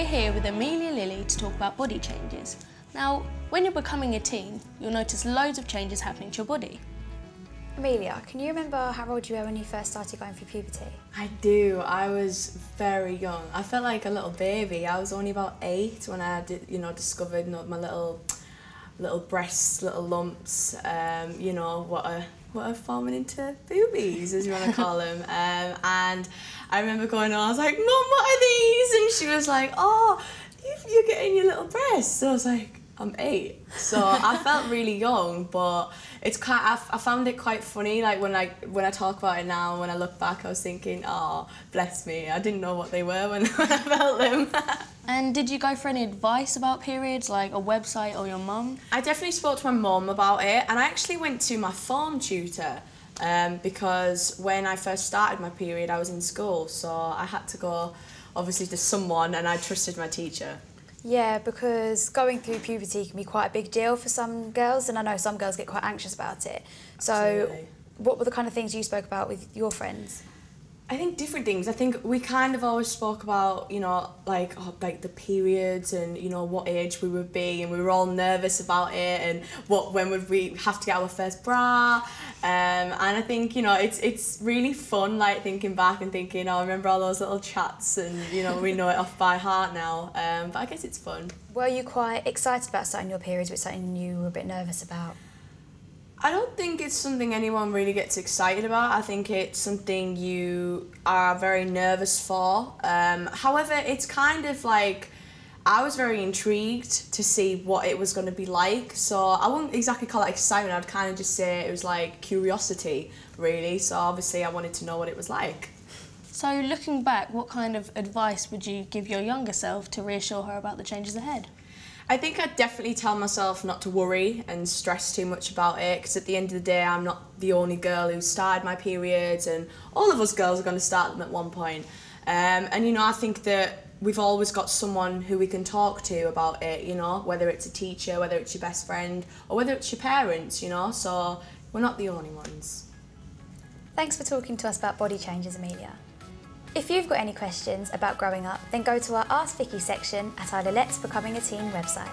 We're here with Amelia Lily to talk about body changes. Now, when you're becoming a teen, you'll notice loads of changes happening to your body. Amelia, can you remember how old you were when you first started going through puberty? I do. I was very young. I felt like a little baby. I was only about 8 when I discovered my little breasts, little lumps. What are forming into boobies, as you want to call them. And I remember going on. I was like, "Mum, what are these?" And she was like, "Oh, you're getting your little breasts." So I was like, I'm 8, so I felt really young, but it's I found it quite funny. Like when I talk about it now, when I look back, I was thinking, oh, bless me, I didn't know what they were when I felt them. And did you go for any advice about periods, like a website or your mum? I definitely spoke to my mum about it, and I actually went to my form tutor because when I first started my period, I was in school, so I had to go, obviously, to someone, and I trusted my teacher. Yeah, because going through puberty can be quite a big deal for some girls, and I know some girls get quite anxious about it. So Absolutely. What were the kind of things you spoke about with your friends? I think different things. I think we kind of always spoke about, like the periods and, what age we would be, and we were all nervous about it, and when would we have to get our first bra. And I think, it's really fun, like, thinking back and thinking, I remember all those little chats, and, we know it off by heart now. But I guess it's fun. Were you quite excited about starting your periods, with something you were a bit nervous about? I don't think it's something anyone really gets excited about. I think it's something you are very nervous for. However, it's kind of like, I was very intrigued to see what it was going to be like. So I wouldn't exactly call it excitement. I'd kind of just say it was like curiosity, really. So obviously I wanted to know what it was like. So looking back, what kind of advice would you give your younger self to reassure her about the changes ahead? I think I'd definitely tell myself not to worry and stress too much about it, because at the end of the day, I'm not the only girl who started my periods, and all of us girls are going to start them at one point. And I think that we've always got someone who we can talk to about it, whether it's a teacher, whether it's your best friend, or whether it's your parents, so we're not the only ones. Thanks for talking to us about body changes, Amelia. If you've got any questions about growing up, then go to our Ask Vicky section at our Lil-lets Becoming a Teen website.